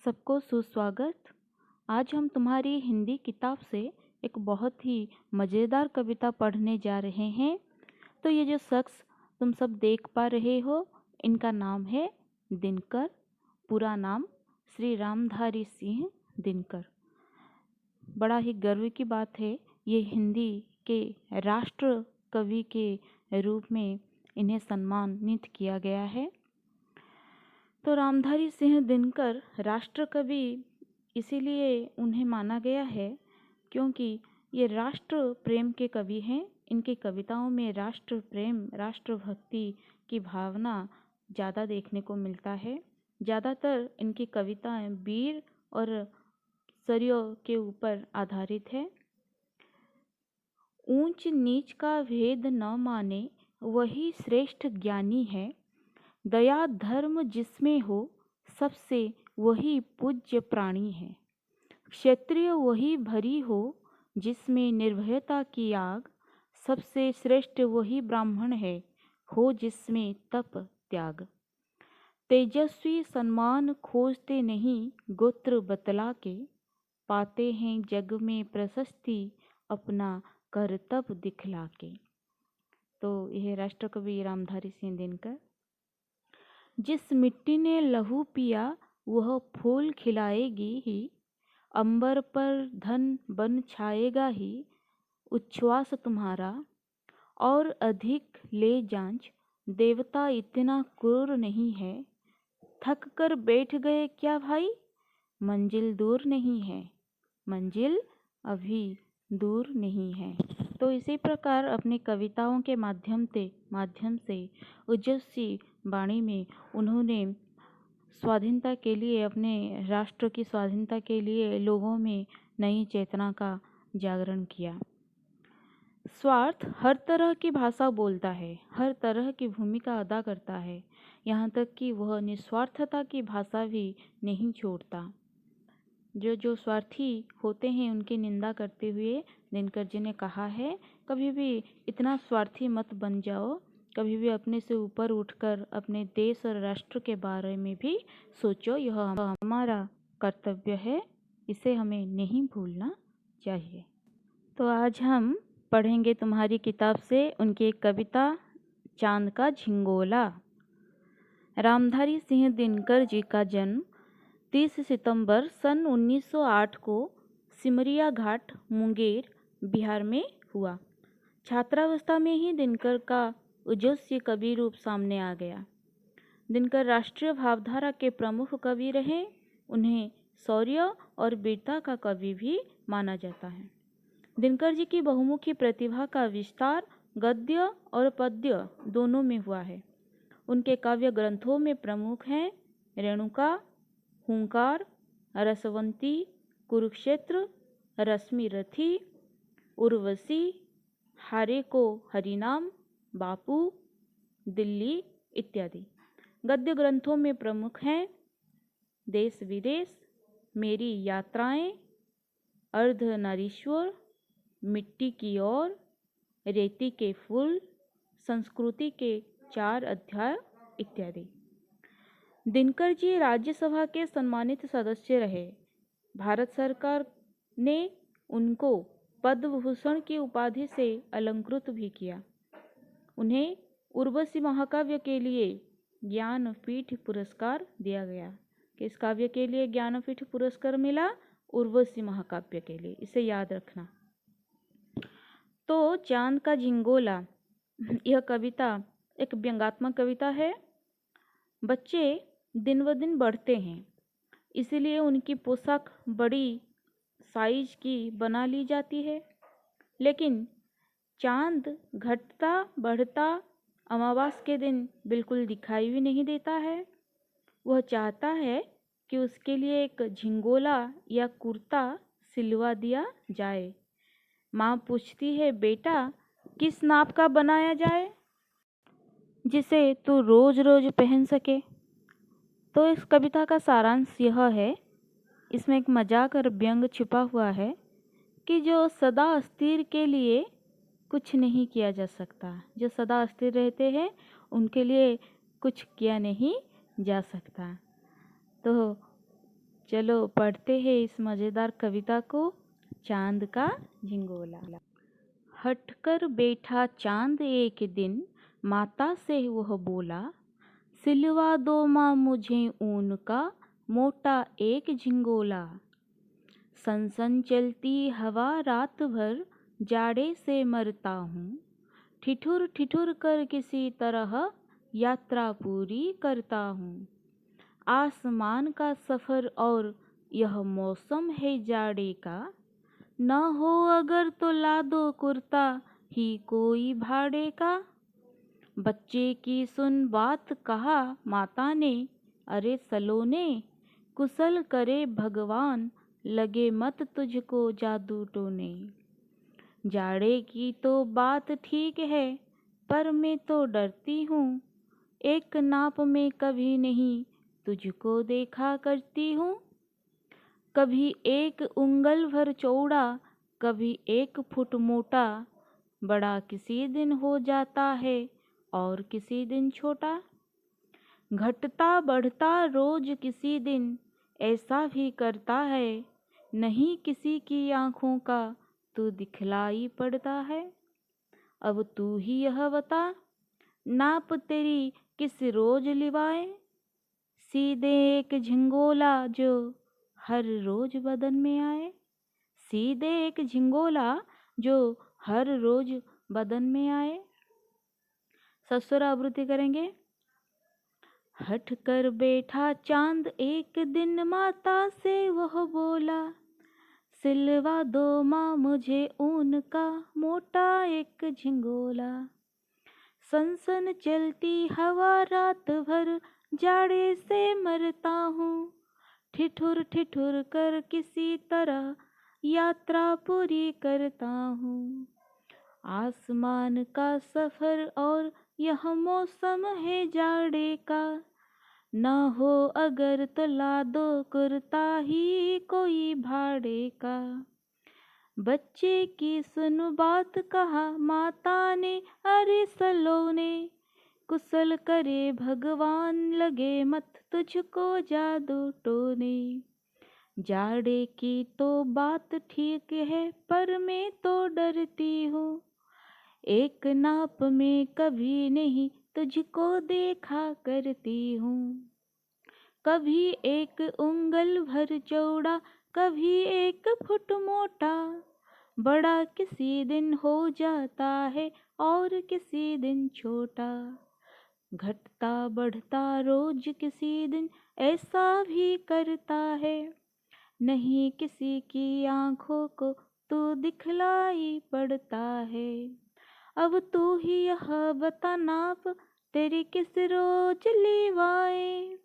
सबको सुस्वागत। आज हम तुम्हारी हिंदी किताब से एक बहुत ही मज़ेदार कविता पढ़ने जा रहे हैं। तो ये जो शख्स तुम सब देख पा रहे हो, इनका नाम है दिनकर। पूरा नाम श्री रामधारी सिंह दिनकर। बड़ा ही गर्व की बात है, ये हिंदी के राष्ट्र कवि के रूप में इन्हें सम्मानित किया गया है। तो रामधारी सिंह दिनकर राष्ट्र कवि इसीलिए उन्हें माना गया है क्योंकि ये राष्ट्र प्रेम के कवि हैं। इनकी कविताओं में राष्ट्र प्रेम, राष्ट्रभक्ति की भावना ज़्यादा देखने को मिलता है। ज़्यादातर इनकी कविताएं वीर और शौर्य के ऊपर आधारित है। ऊंच नीच का भेद न माने वही श्रेष्ठ ज्ञानी है। दया धर्म जिसमें हो सबसे वही पूज्य प्राणी है। क्षत्रिय वही भरी हो जिसमें निर्भयता की आग। सबसे श्रेष्ठ वही ब्राह्मण है हो जिसमें तप त्याग। तेजस्वी सम्मान खोजते नहीं गोत्र बतला के। पाते हैं जग में प्रशस्ति अपना करतब दिखला के। तो यह राष्ट्रकवि रामधारी सिंह दिनकर। जिस मिट्टी ने लहू पिया वह फूल खिलाएगी ही। अंबर पर धन बन छाएगा ही उच्छ्वास तुम्हारा। और अधिक ले जांच देवता इतना क्रूर नहीं है। थक कर बैठ गए क्या भाई, मंजिल दूर नहीं है। मंजिल अभी दूर नहीं है। तो इसी प्रकार अपनी कविताओं के माध्यम से ओजस्वी वाणी में उन्होंने स्वाधीनता के लिए, अपने राष्ट्र की स्वाधीनता के लिए लोगों में नई चेतना का जागरण किया। स्वार्थ हर तरह की भाषा बोलता है, हर तरह की भूमिका अदा करता है, यहाँ तक कि वह निस्वार्थता की भाषा भी नहीं छोड़ता। जो स्वार्थी होते हैं उनकी निंदा करते हुए दिनकर जी ने कहा है, कभी भी इतना स्वार्थी मत बन जाओ। कभी भी अपने से ऊपर उठकर अपने देश और राष्ट्र के बारे में भी सोचो। यह हमारा कर्तव्य है, इसे हमें नहीं भूलना चाहिए। तो आज हम पढ़ेंगे तुम्हारी किताब से उनकी एक कविता, चांद का झिंगोला। रामधारी सिंह दिनकर जी का जन्म 30 सितंबर सन 1908 को सिमरिया घाट, मुंगेर, बिहार में हुआ। छात्रावस्था में ही दिनकर का ओजस्वी कवि रूप सामने आ गया। दिनकर राष्ट्रीय भावधारा के प्रमुख कवि रहे। उन्हें शौर्य और वीरता का कवि भी माना जाता है। दिनकर जी की बहुमुखी प्रतिभा का विस्तार गद्य और पद्य दोनों में हुआ है। उनके काव्य ग्रंथों में प्रमुख हैं रेणुका, हुंकार, रसवंती, कुरुक्षेत्र, रश्मिरथी, उर्वशी, हारे को हरिनाम, बापू, दिल्ली इत्यादि। गद्य ग्रंथों में प्रमुख हैं देश विदेश, मेरी यात्राएं, अर्धनारीश्वर, मिट्टी की ओर, रेती के फूल, संस्कृति के 4 अध्याय इत्यादि। दिनकर जी राज्यसभा के सम्मानित सदस्य रहे। भारत सरकार ने उनको पद्म भूषण की उपाधि से अलंकृत भी किया। उन्हें उर्वशी महाकाव्य के लिए ज्ञानपीठ पुरस्कार दिया गया। किस काव्य के लिए ज्ञानपीठ पुरस्कार मिला? उर्वशी महाकाव्य के लिए, इसे याद रखना। तो चांद का झिंगोला, यह कविता एक व्यंग्यात्मक कविता है। बच्चे दिन ब दिन बढ़ते हैं, इसीलिए उनकी पोशाक बड़ी साइज की बना ली जाती है। लेकिन चांद घटता बढ़ता अमावस के दिन बिल्कुल दिखाई भी नहीं देता है। वह चाहता है कि उसके लिए एक झिंगोला या कुर्ता सिलवा दिया जाए। माँ पूछती है, बेटा किस नाप का बनाया जाए जिसे तू रोज रोज पहन सके। तो इस कविता का सारांश यह है, इसमें एक मजाक और व्यंग छिपा हुआ है कि जो सदा अस्थिर के लिए कुछ नहीं किया जा सकता, जो सदा अस्थिर रहते हैं उनके लिए कुछ किया नहीं जा सकता। तो चलो पढ़ते हैं इस मज़ेदार कविता को, चांद का झिंगोला। हटकर बैठा चांद एक दिन, माता से वह बोला, सिलवा दो माँ मुझे ऊन का मोटा एक झिंगोला। सनसन चलती हवा रात भर, जाड़े से मरता हूँ, ठिठुर ठिठुर कर किसी तरह यात्रा पूरी करता हूँ। आसमान का सफ़र और यह मौसम है जाड़े का, न हो अगर तो ला दो कुर्ता ही कोई भाड़े का। बच्चे की सुन बात कहा माता ने, अरे सलोने, कुशल करे भगवान, लगे मत तुझको जादू टोने। जाड़े की तो बात ठीक है, पर मैं तो डरती हूँ, एक नाप में कभी नहीं तुझको देखा करती हूँ। कभी एक उंगल भर चौड़ा, कभी 1 फुट मोटा, बड़ा किसी दिन हो जाता है और किसी दिन छोटा। घटता बढ़ता रोज किसी दिन ऐसा भी करता है, नहीं किसी की आँखों का तू दिखलाई पड़ता है। अब तू ही यह बता, नाप तेरी किस रोज लिवाए, सीधे एक झिंगोला जो हर रोज बदन में आए। सीधे एक झिंगोला जो हर रोज बदन में आए। सस्वर आवृत्ति करेंगे। हट कर बैठा चांद एक दिन, माता से वह बोला, सिलवा दो माँ मुझे ऊन का मोटा एक झिंगोला। सनसन चलती हवा रात भर, जाड़े से मरता हूँ, ठिठुर ठिठुर कर किसी तरह यात्रा पूरी करता हूँ। आसमान का सफ़र और यह मौसम है जाड़े का, न हो अगर तो ला दो कुर्ता ही कोई भाड़े का। बच्चे की सुन बात कहा माता ने, अरे सलोने, कुशल करे भगवान, लगे मत तुझको जादू टोने। जाड़े की तो बात ठीक है, पर मैं तो डरती हूँ, एक नाप में कभी नहीं तुझको देखा करती हूँ। कभी 1 उंगल भर चौड़ा, कभी 1 फुट मोटा, बड़ा किसी दिन हो जाता है और किसी दिन छोटा। घटता बढ़ता रोज किसी दिन ऐसा भी करता है, नहीं किसी की आँखों को तू दिखलाई पड़ता है। अब तू ही यह बता, नाप तेरी किस रोज लिवाए,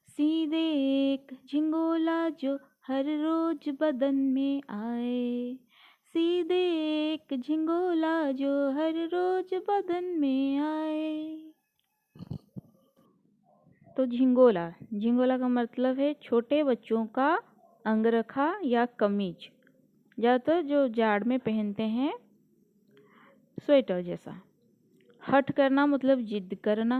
सीधे एक झिंगोला जो हर रोज बदन में आए। सीधे एक झिंगोला जो हर रोज बदन में आए। तो झिंगोला, झिंगोला का मतलब है छोटे बच्चों का अंगरखा या कमीज, ज़्यादातर जो जाड़ में पहनते हैं, स्वेटर जैसा। हठ करना मतलब जिद करना।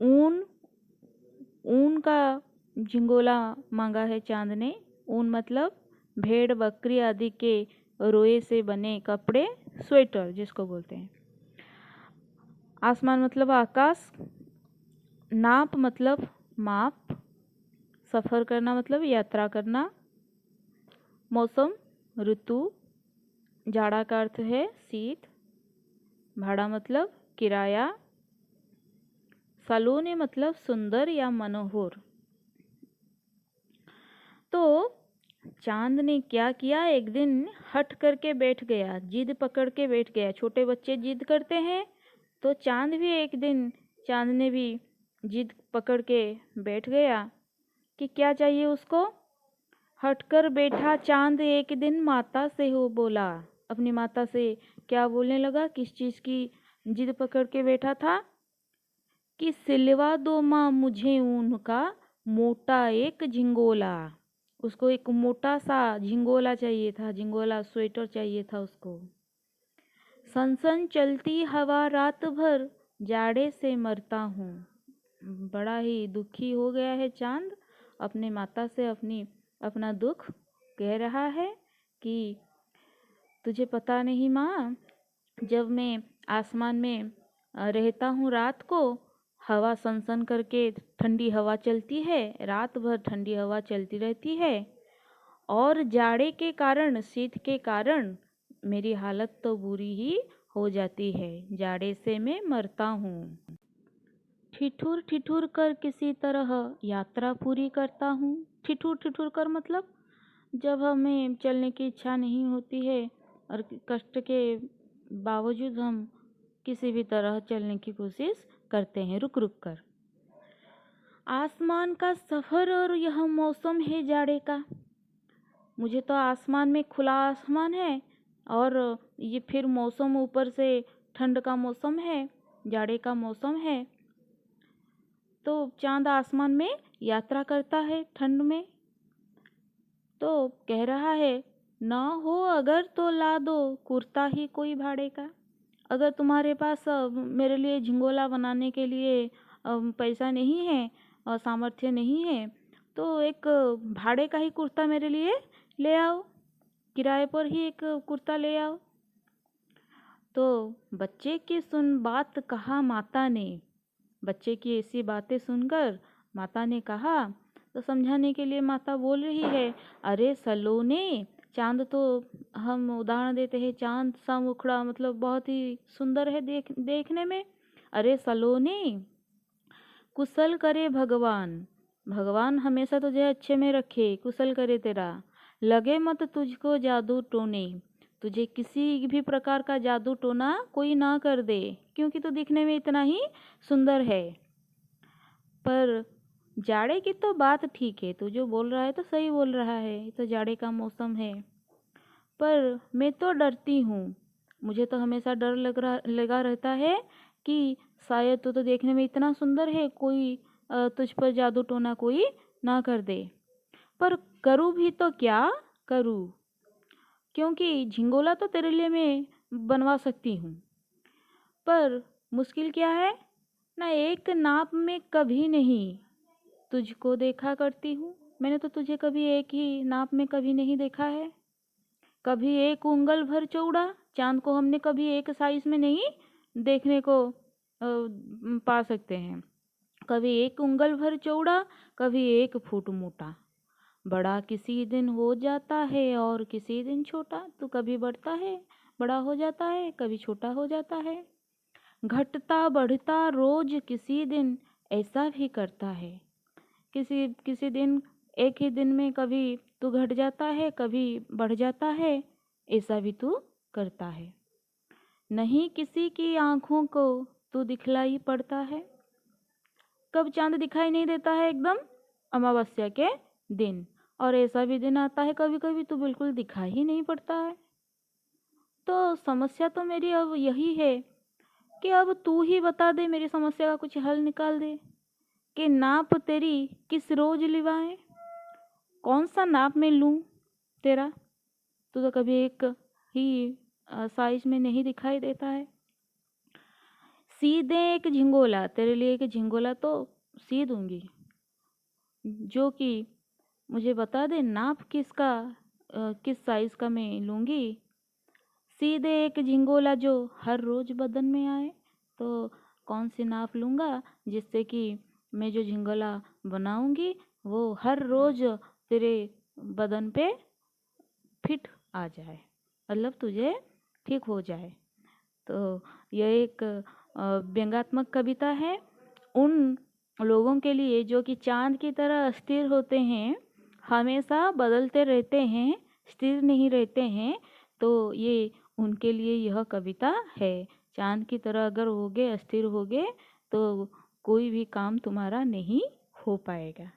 ऊन, ऊन का झिंगोला मांगा है चांद ने। ऊन मतलब भेड़ बकरी आदि के रोए से बने कपड़े, स्वेटर जिसको बोलते हैं। आसमान मतलब आकाश। नाप मतलब माप। सफ़र करना मतलब यात्रा करना। मौसम ऋतु। जाड़ा का अर्थ है शीत। भाड़ा मतलब किराया। सलोने मतलब सुंदर या मनोहर। तो चांद ने क्या किया, एक दिन हट करके बैठ गया, जिद पकड़ के बैठ गया। छोटे बच्चे जिद करते हैं तो चांद भी एक दिन, चांद ने भी जिद पकड़ के बैठ गया कि क्या चाहिए उसको। हटकर बैठा चांद एक दिन, माता से हो बोला। अपनी माता से क्या बोलने लगा, किस चीज़ की जिद पकड़ के बैठा था कि सिलवा दो माँ मुझे ऊन का मोटा एक झिंगोला। उसको एक मोटा सा झिंगोला चाहिए था, झिंगोला स्वेटर चाहिए था उसको। सनसन चलती हवा रात भर, जाड़े से मरता हूँ। बड़ा ही दुखी हो गया है चांद अपने माता से अपना दुख कह रहा है कि तुझे पता नहीं माँ, जब मैं आसमान में रहता हूँ रात को, हवा सनसन करके ठंडी हवा चलती है, रात भर ठंडी हवा चलती रहती है, और जाड़े के कारण, शीत के कारण मेरी हालत तो बुरी ही हो जाती है, जाड़े से मैं मरता हूँ। ठिठुर ठिठुर कर किसी तरह यात्रा पूरी करता हूँ। ठिठुर ठिठुर कर मतलब जब हमें चलने की इच्छा नहीं होती है और कष्ट के बावजूद हम किसी भी तरह चलने की कोशिश करते हैं रुक रुक कर। आसमान का सफ़र और यह मौसम है जाड़े का। मुझे तो आसमान में खुला आसमान है और ये फिर मौसम ऊपर से ठंड का मौसम है, जाड़े का मौसम है। तो चांद आसमान में यात्रा करता है ठंड में। तो कह रहा है, ना हो अगर तो ला दो कुर्ता ही कोई भाड़े का। अगर तुम्हारे पास मेरे लिए झिंगोला बनाने के लिए पैसा नहीं है और सामर्थ्य नहीं है, तो एक भाड़े का ही कुर्ता मेरे लिए ले आओ, किराए पर ही एक कुर्ता ले आओ। तो बच्चे की सुन बात कहा माता ने। बच्चे की ऐसी बातें सुनकर माता ने कहा, तो समझाने के लिए माता बोल रही है, अरे सलोने, चांद तो हम उदाहरण देते हैं, चांद सा मुखड़ा मतलब बहुत ही सुंदर है देखने में। अरे सलोने, कुशल करे भगवान, भगवान हमेशा तुझे अच्छे में रखे, कुशल करे तेरा। लगे मत तुझको जादू टोने, तुझे किसी भी प्रकार का जादू टोना कोई ना कर दे, क्योंकि तू दिखने में इतना ही सुंदर है। पर जाड़े की तो बात ठीक है, तू जो बोल रहा है तो सही बोल रहा है, ये तो जाड़े का मौसम है। पर मैं तो डरती हूँ, मुझे तो हमेशा डर लगा रहता है कि शायद तू तो देखने में इतना सुंदर है, कोई तुझ पर जादू टोना कोई ना कर दे। पर करूँ भी तो क्या करूँ, क्योंकि झिंगोला तो तेरे लिए मैं बनवा सकती हूँ, पर मुश्किल क्या है ना, एक नाप में कभी नहीं तुझको देखा करती हूँ। मैंने तो तुझे कभी एक ही नाप में कभी नहीं देखा है। कभी एक उंगल भर चौड़ा चांद को हमने कभी एक साइज में नहीं देखने को पा सकते हैं। कभी एक उंगल भर चौड़ा, कभी 1 फुट मोटा। बड़ा किसी दिन हो जाता है और किसी दिन छोटा। तो कभी बढ़ता है, बड़ा हो जाता है, कभी छोटा हो जाता है। घटता बढ़ता रोज किसी दिन ऐसा भी करता है। किसी किसी दिन, एक ही दिन में कभी तू घट जाता है, कभी बढ़ जाता है, ऐसा भी तू करता है। नहीं किसी की आँखों को तू दिखलाई पड़ता है। कब चांद दिखाई नहीं देता है एकदम अमावस्या के दिन, और ऐसा भी दिन आता है कभी कभी तो बिल्कुल दिखाई ही नहीं पड़ता है। तो समस्या तो मेरी अब यही है कि अब तू ही बता दे, मेरी समस्या का कुछ हल निकाल दे कि नाप तेरी किस रोज लिवाए, कौन सा नाप में लूँ तेरा। तू तो कभी एक ही साइज में नहीं दिखाई देता है। सी दे एक झिंगोला, तेरे लिए एक झिंगोला तो सी दूंगी, जो कि मुझे बता दे नाप किसका, किस साइज का मैं लूँगी। सी दे एक झिंगोला जो हर रोज बदन में आए। तो कौन सी नाप लूँगा जिससे कि मैं जो झिंगोला बनाऊंगी वो हर रोज तेरे बदन पे फिट आ जाए, मतलब तुझे ठीक हो जाए। तो यह एक व्यंग्यात्मक कविता है उन लोगों के लिए जो कि चांद की तरह स्थिर होते हैं, हमेशा बदलते रहते हैं, स्थिर नहीं रहते हैं। तो ये उनके लिए यह कविता है। चांद की तरह अगर होगे, अस्थिर होगे, तो कोई भी काम तुम्हारा नहीं हो पाएगा।